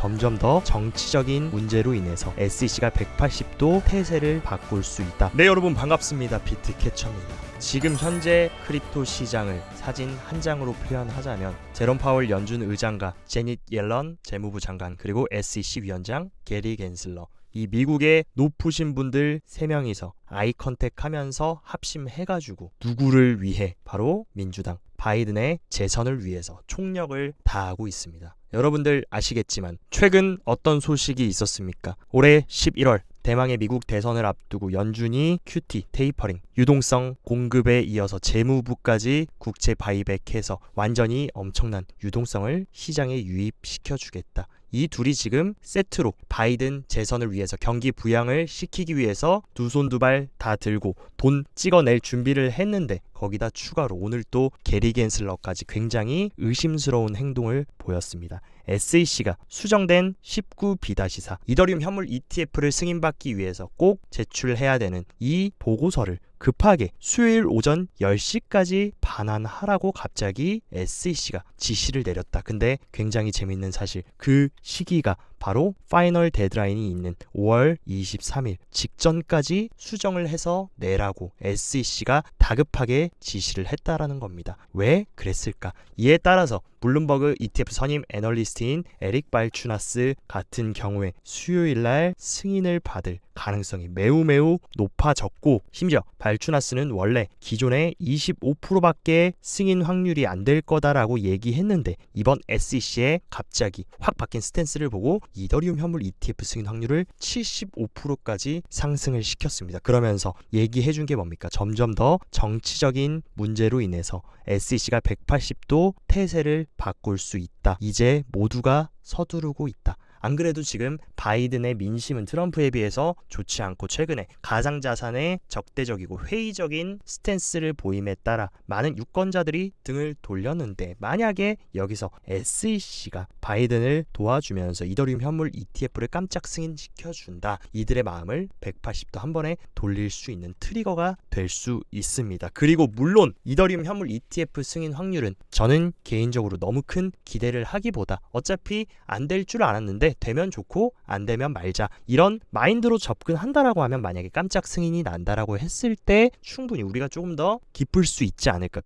점점 더 정치적인 문제로 인해서 SEC가 180도 태세를 바꿀 수 있다. 네, 여러분 반갑습니다. 비트캐쳐입니다. 지금 현재 크립토 시장을 사진 한 장으로 표현하자면 제롬 파월 연준 의장과 제닛 옐런 재무부 장관 그리고 SEC 위원장 게리 겐슬러, 이 미국의 높으신 분들 3명이서 아이 컨택하면서 합심해가지고 누구를 위해? 바로 민주당 바이든의 재선을 위해서 총력을 다하고 있습니다. 여러분들 아시겠지만 최근 어떤 소식이 있었습니까? 올해 11월 대망의 미국 대선을 앞두고 연준이 QT, 테이퍼링, 유동성 공급에 이어서 재무부까지 국채 바이백해서 완전히 엄청난 유동성을 시장에 유입시켜주겠다. 이 둘이 지금 세트로 바이든 재선을 위해서 경기 부양을 시키기 위해서 두 손 두 발 다 들고 돈 찍어낼 준비를 했는데 거기다 추가로 오늘 또 게리 겐슬러까지 굉장히 의심스러운 행동을 보였습니다. SEC가 수정된 19B-4 이더리움 현물 ETF를 승인받기 위해서 꼭 제출해야 되는 이 보고서를 급하게 수요일 오전 10시까지 반환하라고 갑자기 SEC가 지시를 내렸다. 근데 굉장히 재밌는 사실, 그 시기가 바로 파이널 데드라인이 있는 5월 23일 직전까지 수정을 해서 내라고 SEC가 다급하게 지시를 했다라는 겁니다. 왜 그랬을까? 이에 따라서 블룸버그 ETF 선임 애널리스트인 에릭 발추나스 같은 경우에 수요일날 승인을 받을 가능성이 매우 높아졌고, 심지어 발추나스는 원래 기존에 25%밖에 승인 확률이 안 될 거다라고 얘기했는데 이번 SEC의 갑자기 확 바뀐 스탠스를 보고 이더리움 현물 ETF 승인 확률을 75%까지 상승을 시켰습니다. 그러면서 얘기해준 게 뭡니까? 점점 더 정치적인 문제로 인해서 SEC가 180도 태세를 바꿀 수 있다. 이제 모두가 서두르고 있다. 안 그래도 지금 바이든의 민심은 트럼프에 비해서 좋지 않고 최근에 가상자산에 적대적이고 회의적인 스탠스를 보임에 따라 많은 유권자들이 등을 돌렸는데, 만약에 여기서 SEC가 바이든을 도와주면서 이더리움 현물 ETF를 깜짝 승인시켜준다, 이들의 마음을 180도 한 번에 돌릴 수 있는 트리거가 될 수 있습니다. 그리고 물론 이더리움 현물 ETF 승인 확률은 저는 개인적으로 너무 큰 기대를 하기보다 어차피 안 될 줄 알았는데 되면 좋고 안 되면 말자, 이런 마인드로 접근한다라고 하면 만약에 깜짝 승인이 난다라고 했을 때 충분히 우리가 조금 더 기쁠 수 있지 않을까.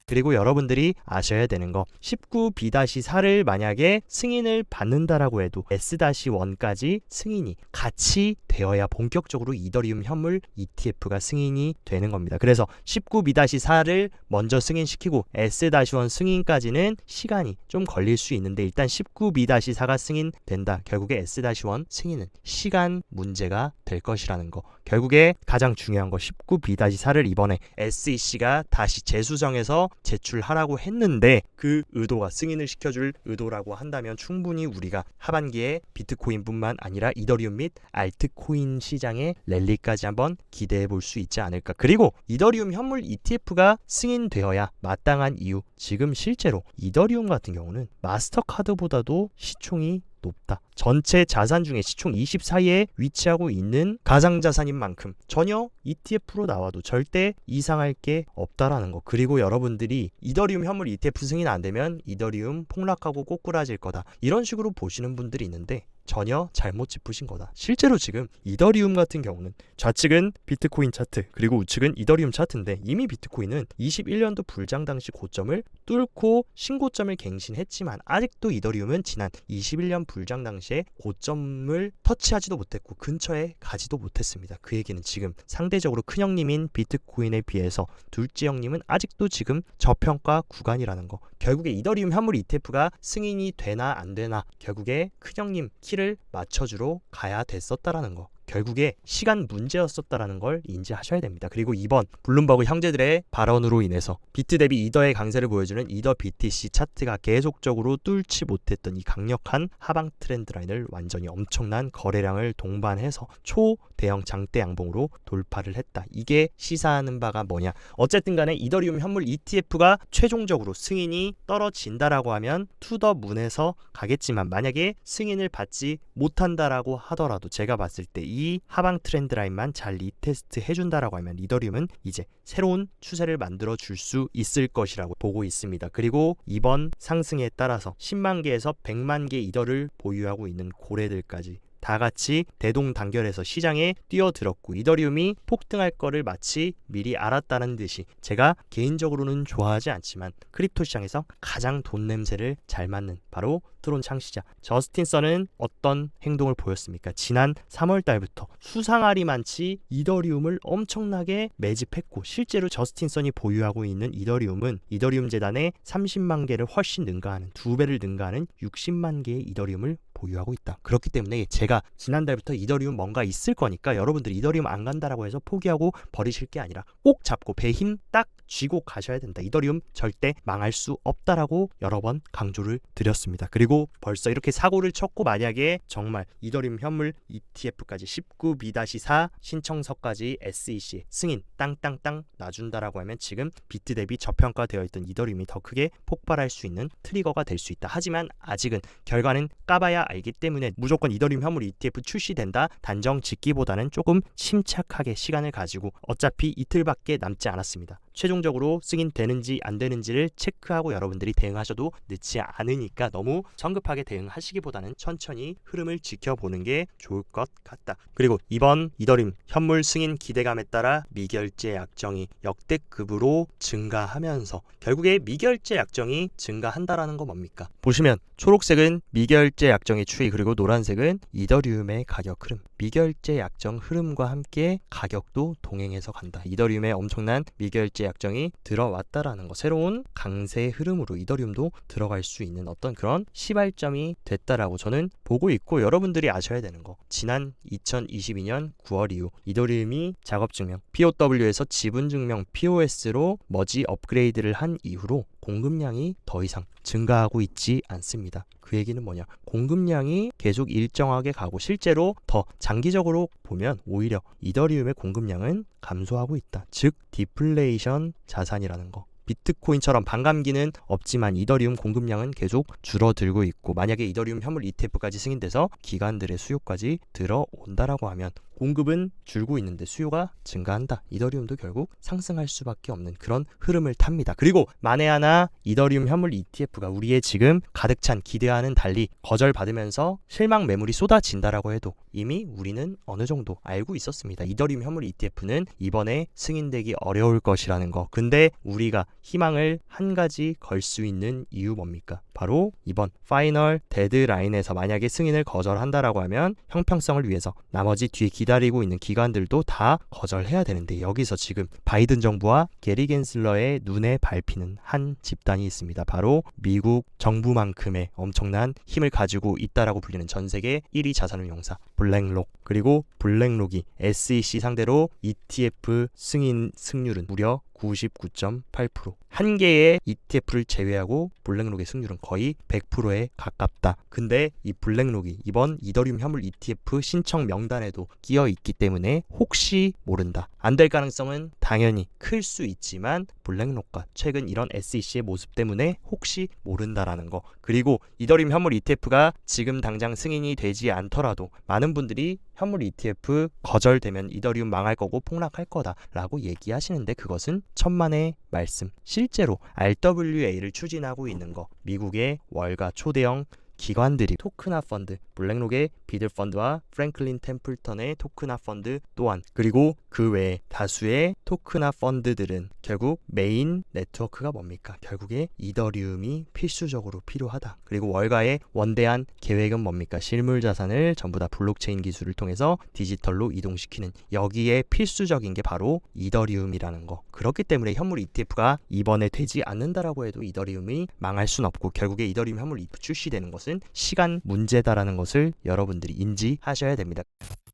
그리고 여러분들이 아셔야 되는 거, 19B-4를 만약에 승인을 받는다라고 해도 S-1까지 승인이 같이 되어야 본격적으로 이더리움 현물 ETF가 승인이 되는 겁니다. 그래서 19B-4를 먼저 승인시키고 S-1 승인까지는 시간이 좀 걸릴 수 있는데, 일단 19B-4가 승인된다. 결국에 S-1 승인은 시간 문제가 될 것이라는 거. 결국에 가장 중요한 거, 19B-4를 이번에 SEC가 다시 재수정해서 제출하라고 했는데 그 의도가 승인을 시켜줄 의도라고 한다면 충분히 우리가 하반기에 비트코인뿐만 아니라 이더리움 및 알트코인 시장의 랠리까지 한번 기대해 볼 수 있지 않을까. 그리고 이더리움 현물 ETF가 승인되어야 마땅한 이유, 지금 실제로 이더리움 같은 경우는 마스터카드보다도 시총이 높다. 전체 자산 중에 시총 24위에 위치하고 있는 가상자산인 만큼 전혀 ETF로 나와도 절대 이상할 게 없다라는 거. 그리고 여러분들이 이더리움 현물 ETF 승인 안 되면 이더리움 폭락하고 꼬꾸라질 거다, 이런 식으로 보시는 분들이 있는데 전혀 잘못 짚으신 거다. 실제로 지금 이더리움 같은 경우는 좌측은 비트코인 차트 그리고 우측은 이더리움 차트인데, 이미 비트코인은 21년도 불장 당시 고점을 뚫고 신고점을 갱신했지만 아직도 이더리움은 지난 21년 불장 당시에 고점을 터치하지도 못했고 근처에 가지도 못했습니다. 그 얘기는 지금 상대적으로 큰형님인 비트코인에 비해서 둘째 형님은 아직도 지금 저평가 구간이라는 거. 결국에 이더리움 현물 ETF가 승인이 되나 안 되나 결국에 큰형님 키를 맞춰주러 가야 됐었다라는 거. 결국에 시간 문제였었다라는 걸 인지하셔야 됩니다. 그리고 이번 블룸버그 형제들의 발언으로 인해서 비트 대비 이더의 강세를 보여주는 이더 BTC 차트가 계속적으로 뚫지 못했던 이 강력한 하방 트렌드 라인을 완전히 엄청난 거래량을 동반해서 초대형 장대 양봉으로 돌파를 했다. 이게 시사하는 바가 뭐냐? 어쨌든 간에 이더리움 현물 ETF가 최종적으로 승인이 떨어진다라고 하면 투더 문에서 가겠지만, 만약에 승인을 받지 못한다라고 하더라도 제가 봤을 때 이 하방 트렌드 라인만 잘 리테스트 해준다라고 하면 이더리움은 이제 새로운 추세를 만들어 줄 수 있을 것이라고 보고 있습니다. 그리고 이번 상승에 따라서 10만 개에서 100만 개 이더를 보유하고 있는 고래들까지 다 같이 대동단결해서 시장에 뛰어들었고, 이더리움이 폭등할 거를 마치 미리 알았다는 듯이, 제가 개인적으로는 좋아하지 않지만 크립토 시장에서 가장 돈 냄새를 잘 맡는 바로 트론 창시자 저스틴 선은 어떤 행동을 보였습니까? 지난 3월 달부터 수상아리만치 이더리움을 엄청나게 매집했고, 실제로 저스틴 선이 보유하고 있는 이더리움은 이더리움 재단의 30만 개를 훨씬 능가하는, 2배를 능가하는 60만 개의 이더리움을 보유하고 있다. 그렇기 때문에 제가 지난달부터 이더리움 뭔가 있을 거니까 여러분들이 이더리움 안 간다라고 해서 포기하고 버리실 게 아니라 꼭 잡고 배 힘 딱 쥐고 가셔야 된다. 이더리움 절대 망할 수 없다라고 여러 번 강조를 드렸습니다. 그리고 벌써 이렇게 사고를 쳤고, 만약에 정말 이더리움 현물 ETF까지 19B-4 신청서까지 SEC 승인 땅땅땅 놔준다라고 하면 지금 비트 대비 저평가되어 있던 이더리움이 더 크게 폭발할 수 있는 트리거가 될 수 있다. 하지만 아직은 결과는 까봐야 알기 때문에 무조건 이더리움 현물 ETF 출시된다 단정 짓기보다는 조금 침착하게 시간을 가지고, 어차피 이틀밖에 남지 않았습니다. 최종적으로 승인되는지 안 되는지를 체크하고 여러분들이 대응하셔도 늦지 않으니까 너무 성급하게 대응하시기보다는 천천히 흐름을 지켜보는 게 좋을 것 같다. 그리고 이번 이더리움 현물 승인 기대감에 따라 미결제 약정이 역대급으로 증가하면서, 결국에 미결제 약정이 증가한다라는 건 뭡니까? 보시면 초록색은 미결제 약정의 추이, 그리고 노란색은 이더리움의 가격 흐름. 미결제 약정 흐름과 함께 가격도 동행해서 간다. 이더리움의 엄청난 미결제 약정이 들어왔다라는 거, 새로운 강세 흐름으로 이더리움도 들어갈 수 있는 어떤 그런 시발점이 됐다라고 저는 보고 있고, 여러분들이 아셔야 되는 거, 지난 2022년 9월 이후 이더리움이 작업증명 POW에서 지분증명 POS로 머지 업그레이드를 한 이후로 공급량이 더 이상 증가하고 있지 않습니다. 그 얘기는 뭐냐? 공급량이 계속 일정하게 가고, 실제로 더 장기적으로 보면 오히려 이더리움의 공급량은 감소하고 있다. 즉 디플레이션 자산이라는 거. 비트코인처럼 반감기는 없지만 이더리움 공급량은 계속 줄어들고 있고, 만약에 이더리움 현물 ETF까지 승인돼서 기관들의 수요까지 들어온다라고 하면 공급은 줄고 있는데 수요가 증가한다. 이더리움도 결국 상승할 수밖에 없는 그런 흐름을 탑니다. 그리고 만에 하나 이더리움 현물 ETF가 우리의 지금 가득 찬 기대와는 달리 거절받으면서 실망 매물이 쏟아진다라고 해도 이미 우리는 어느 정도 알고 있었습니다. 이더리움 현물 ETF는 이번에 승인되기 어려울 것이라는 거. 근데 우리가 희망을 한 가지 걸 수 있는 이유 뭡니까? 바로 이번 파이널 데드라인에서 만약에 승인을 거절한다라고 하면 형평성을 위해서 나머지 뒤에 기다리고 있는 기관들도 다 거절해야 되는데, 여기서 지금 바이든 정부와 게리 겐슬러의 눈에 밟히는 한 집단이 있습니다. 바로 미국 정부만큼의 엄청난 힘을 가지고 있다라고 불리는 전 세계 1위 자산운용사 블랙록. 그리고 블랙록이 SEC 상대로 ETF 승인 승률은 무려 99.8%. 한 개의 ETF를 제외하고 블랙록의 승률은 거의 100%에 가깝다. 근데 이 블랙록이 이번 이더리움 현물 ETF 신청 명단에도 끼어 있기 때문에 혹시 모른다. 안 될 가능성은 당연히 클 수 있지만 블랙록과 최근 이런 SEC의 모습 때문에 혹시 모른다라는 거. 그리고 이더리움 현물 ETF가 지금 당장 승인이 되지 않더라도 많은 분들이 현물 ETF 거절되면 이더리움 망할 거고 폭락할 거다라고 얘기하시는데, 그것은 천만의 말씀. 실제로 RWA를 추진하고 있는 거, 미국의 월가 초대형 기관들이 토크나 펀드, 블랙록의 비들 펀드와 프랭클린 템플턴의 토크나 펀드 또한, 그리고 그 외에 다수의 토크나 펀드들은 결국 메인 네트워크가 뭡니까? 결국에 이더리움이 필수적으로 필요하다. 그리고 월가의 원대한 계획은 뭡니까? 실물 자산을 전부 다 블록체인 기술을 통해서 디지털로 이동시키는, 여기에 필수적인 게 바로 이더리움이라는 거. 그렇기 때문에 현물 ETF가 이번에 되지 않는다라고 해도 이더리움이 망할 순 없고, 결국에 이더리움 현물 ETF 출시되는 것은 시간 문제다라는 것을 여러분들이 인지하셔야 됩니다.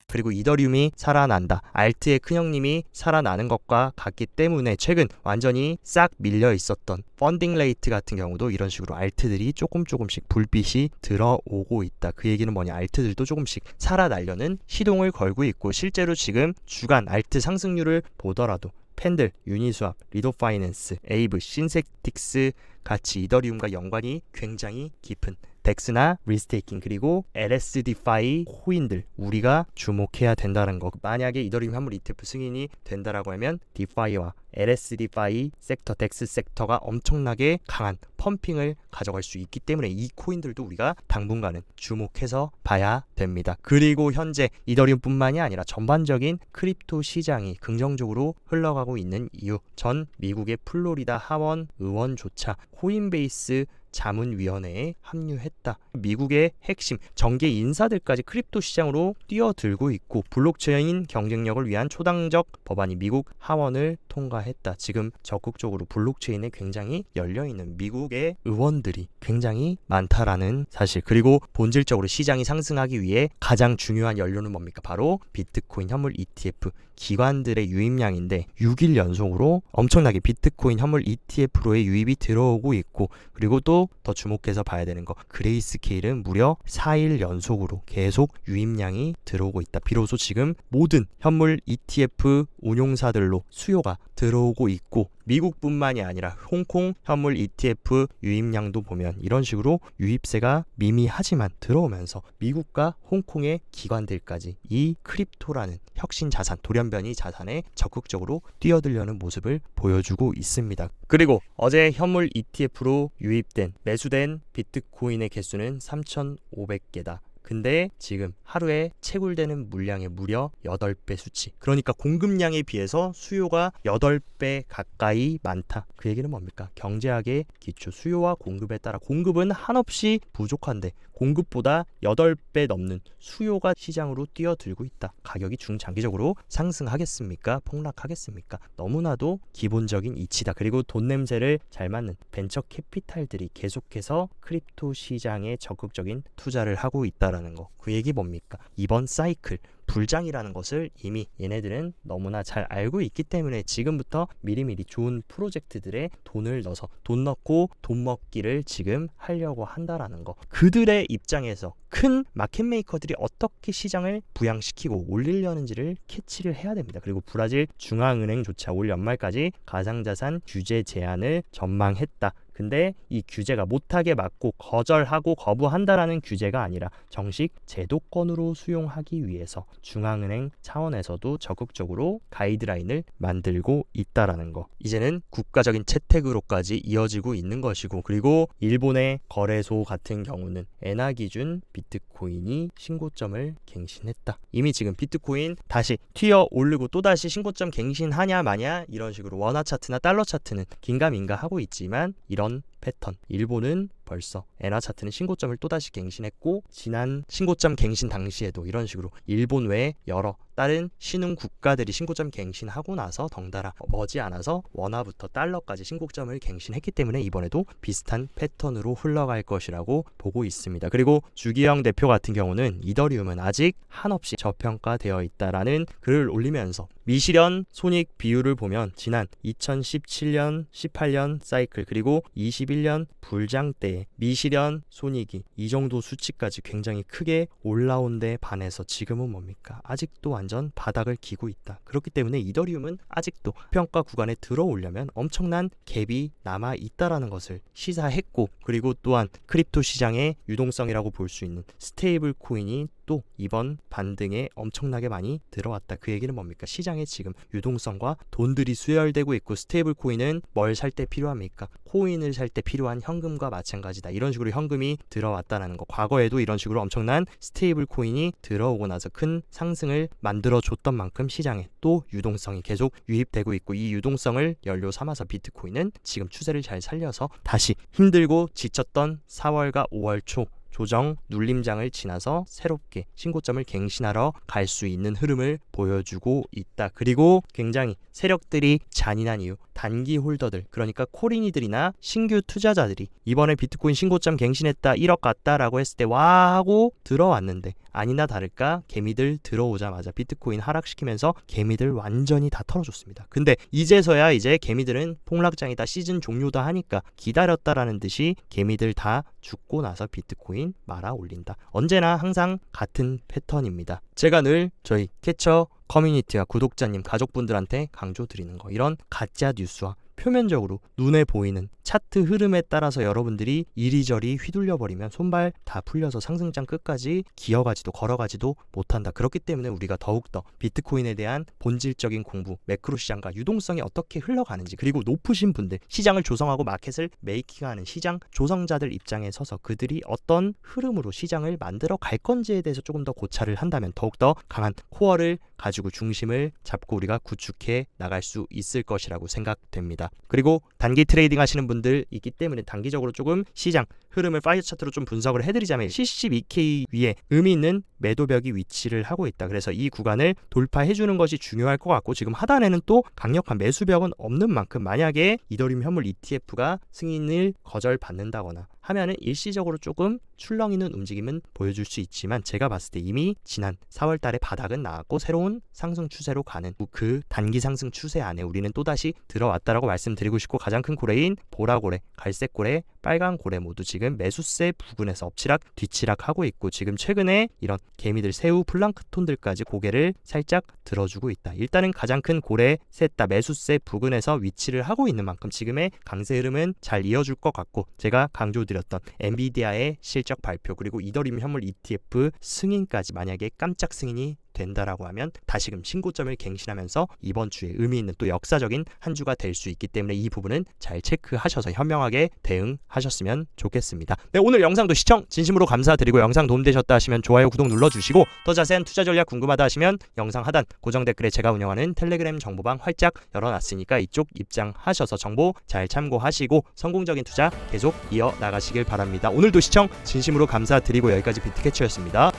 그리고 이더리움이 살아난다, 알트의 큰형님이 살아나는 것과 같기 때문에 최근 완전히 싹 밀려 있었던 펀딩 레이트 같은 경우도 이런 식으로 알트들이 조금씩 불빛이 들어오고 있다. 그 얘기는 뭐냐? 알트들도 조금씩 살아나려는 시동을 걸고 있고, 실제로 지금 주간 알트 상승률을 보더라도 팬들, 유니스왑, 리도파이낸스, 에이브, 신세틱스 같이 이더리움과 연관이 굉장히 깊은 덱스나 리스테이킹 그리고 LSDFi 코인들 우리가 주목해야 된다는 거. 만약에 이더리움 현물 ETF 승인이 된다라고 하면 디파이와 LSDFi 섹터, 덱스 섹터가 엄청나게 강한 펌핑을 가져갈 수 있기 때문에 이 코인들도 우리가 당분간은 주목해서 봐야 됩니다. 그리고 현재 이더리움뿐만이 아니라 전반적인 크립토 시장이 긍정적으로 흘러가고 있는 이유, 전 미국의 플로리다 하원 의원조차 코인베이스 자문위원회에 합류했다. 미국의 핵심 정계 인사들까지 크립토 시장으로 뛰어들고 있고 블록체인 경쟁력을 위한 초당적 법안이 미국 하원을 통과했다. 지금 적극적으로 블록체인에 굉장히 열려있는 미국의 의원들이 굉장히 많다라는 사실. 그리고 본질적으로 시장이 상승하기 위해 가장 중요한 연료는 뭡니까? 바로 비트코인 현물 ETF 기관들의 유입량인데 6일 연속으로 엄청나게 비트코인 현물 ETF로의 유입이 들어오고 있고, 그리고 또 더 주목해서 봐야 되는 거, 그레이스케일은 무려 4일 연속으로 계속 유입량이 들어오고 있다. 비로소 지금 모든 현물 ETF 운용사들로 수요가 들어오고 있고, 미국뿐만이 아니라 홍콩 현물 ETF 유입량도 보면 이런 식으로 유입세가 미미하지만 들어오면서 미국과 홍콩의 기관들까지 이 크립토라는 혁신 자산, 돌연변이 자산에 적극적으로 뛰어들려는 모습을 보여주고 있습니다. 그리고 어제 현물 ETF로 유입된 매수된 비트코인의 개수는 3,500개다. 근데 지금 하루에 채굴되는 물량의 무려 8배 수치. 그러니까 공급량에 비해서 수요가 8배 가까이 많다. 그 얘기는 뭡니까? 경제학의 기초, 수요와 공급에 따라 공급은 한없이 부족한데 공급보다 8배 넘는 수요가 시장으로 뛰어들고 있다. 가격이 중장기적으로 상승하겠습니까? 폭락하겠습니까? 너무나도 기본적인 이치다. 그리고 돈 냄새를 잘 맡는 벤처 캐피탈들이 계속해서 크립토 시장에 적극적인 투자를 하고 있다라는 거. 그 얘기 뭡니까? 이번 사이클 불장이라는 것을 이미 얘네들은 너무나 잘 알고 있기 때문에 지금부터 미리미리 좋은 프로젝트들에 돈을 넣어서 돈 넣고 돈 먹기를 지금 하려고 한다라는 거. 그들의 입장에서 큰 마켓 메이커들이 어떻게 시장을 부양시키고 올리려는지를 캐치를 해야 됩니다. 그리고 브라질 중앙은행조차 올 연말까지 가상자산 규제 제한을 전망했다. 근데 이 규제가 못하게 막고 거절하고 거부한다라는 규제가 아니라 정식 제도권으로 수용하기 위해서 중앙은행 차원에서도 적극적으로 가이드라인을 만들고 있다라는 거. 이제는 국가적인 채택으로까지 이어지고 있는 것이고, 그리고 일본의 거래소 같은 경우는 엔화 기준 비트코인이 신고점을 갱신했다. 이미 지금 비트코인 다시 튀어 오르고 또다시 신고점 갱신하냐 마냐 이런 식으로 원화 차트나 달러 차트는 긴가민가 하고 있지만 이런 패턴, 일본은 벌써 엔화 차트는 신고점을 또다시 갱신했고, 지난 신고점 갱신 당시에도 이런 식으로 일본 외에 여러 다른 신흥 국가들이 신고점 갱신하고 나서 덩달아 머지않아서 원화부터 달러까지 신고점을 갱신했기 때문에 이번에도 비슷한 패턴으로 흘러갈 것이라고 보고 있습니다. 그리고 주기영 대표 같은 경우는 이더리움은 아직 한없이 저평가되어 있다라는 글을 올리면서 미실현 손익 비율을 보면 지난 2017년, 18년 사이클 그리고 21년 불장 때 미실현 손익이 이 정도 수치까지 굉장히 크게 올라온 데 반해서 지금은 뭡니까? 아직도 완전 바닥을 기고 있다. 그렇기 때문에 이더리움은 아직도 평가 구간에 들어오려면 엄청난 갭이 남아 있다라는 것을 시사했고, 그리고 또한 크립토 시장의 유동성이라고 볼 수 있는 스테이블 코인이 또 이번 반등에 엄청나게 많이 들어왔다. 그 얘기는 뭡니까? 시장에 지금 유동성과 돈들이 수혈되고 있고, 스테이블 코인은 뭘 살 때 필요합니까? 코인을 살 때 필요한 현금과 마찬가지다. 이런 식으로 현금이 들어왔다는 거. 과거에도 이런 식으로 엄청난 스테이블 코인이 들어오고 나서 큰 상승을 만들어줬던 만큼 시장에 또 유동성이 계속 유입되고 있고, 이 유동성을 연료 삼아서 비트코인은 지금 추세를 잘 살려서 다시 힘들고 지쳤던 4월과 5월 초 조정 눌림장을 지나서 새롭게 신고점을 갱신하러 갈 수 있는 흐름을 보여주고 있다. 그리고 굉장히 세력들이 잔인한 이유, 단기 홀더들, 그러니까 코린이들이나 신규 투자자들이 이번에 비트코인 신고점 갱신했다, 1억 갔다라고 했을 때 와 하고 들어왔는데 아니나 다를까 개미들 들어오자마자 비트코인 하락시키면서 개미들 완전히 다 털어줬습니다. 근데 이제서야 이제 개미들은 폭락장이다, 시즌 종료다 하니까 기다렸다라는 듯이 개미들 다 죽고 나서 비트코인 말아 올린다. 언제나 항상 같은 패턴입니다. 제가 늘 저희 캐쳐 커뮤니티와 구독자님, 가족분들한테 강조드리는 거, 이런 가짜 뉴스와 표면적으로 눈에 보이는 차트 흐름에 따라서 여러분들이 이리저리 휘둘려 버리면 손발 다 풀려서 상승장 끝까지 기어가지도 걸어가지도 못한다. 그렇기 때문에 우리가 더욱더 비트코인에 대한 본질적인 공부, 매크로 시장과 유동성이 어떻게 흘러가는지, 그리고 높으신 분들, 시장을 조성하고 마켓을 메이킹하는 시장 조성자들 입장에 서서 그들이 어떤 흐름으로 시장을 만들어 갈 건지에 대해서 조금 더 고찰을 한다면 더욱더 강한 코어를 가지고 중심을 잡고 우리가 구축해 나갈 수 있을 것이라고 생각됩니다. 그리고 단기 트레이딩 하시는 분들 있기 때문에 단기적으로 조금 시장 흐름을 파이어 차트로 좀 분석을 해드리자면 72K 위에 의미 있는 매도벽이 위치를 하고 있다. 그래서 이 구간을 돌파해주는 것이 중요할 것 같고, 지금 하단에는 또 강력한 매수벽은 없는 만큼 만약에 이더리움 현물 ETF가 승인을 거절받는다거나 하면은 일시적으로 조금 출렁이는 움직임은 보여줄 수 있지만, 제가 봤을 때 이미 지난 4월 달에 바닥은 나왔고 새로운 상승 추세로 가는 그 단기 상승 추세 안에 우리는 또다시 들어왔다라고 말씀드리고 싶고, 가장 큰 고래인 보라고래, 갈색고래, 빨간고래 모두 지금 매수세 부근에서 엎치락 뒤치락 하고 있고, 지금 최근에 이런 개미들, 새우, 플랑크톤들까지 고개를 살짝 들어주고 있다. 일단은 가장 큰 고래 셋 다 매수세 부근에서 위치를 하고 있는 만큼 지금의 강세 흐름은 잘 이어줄 것 같고, 제가 강조드렸던 엔비디아의 실적 발표, 그리고 이더리움 현물 ETF 승인까지 만약에 깜짝 승인이 된다라고 하면 다시금 신고점을 갱신하면서 이번 주에 의미 있는 또 역사적인 한 주가 될 수 있기 때문에 이 부분은 잘 체크하셔서 현명하게 대응하셨으면 좋겠습니다. 네, 오늘 영상도 시청 진심으로 감사드리고, 영상 도움되셨다 하시면 좋아요, 구독 눌러주시고, 더 자세한 투자 전략 궁금하다 하시면 영상 하단 고정 댓글에 제가 운영하는 텔레그램 정보방 활짝 열어놨으니까 이쪽 입장하셔서 정보 잘 참고하시고 성공적인 투자 계속 이어나가시길 바랍니다. 오늘도 시청 진심으로 감사드리고 여기까지 비트캐쳐였습니다.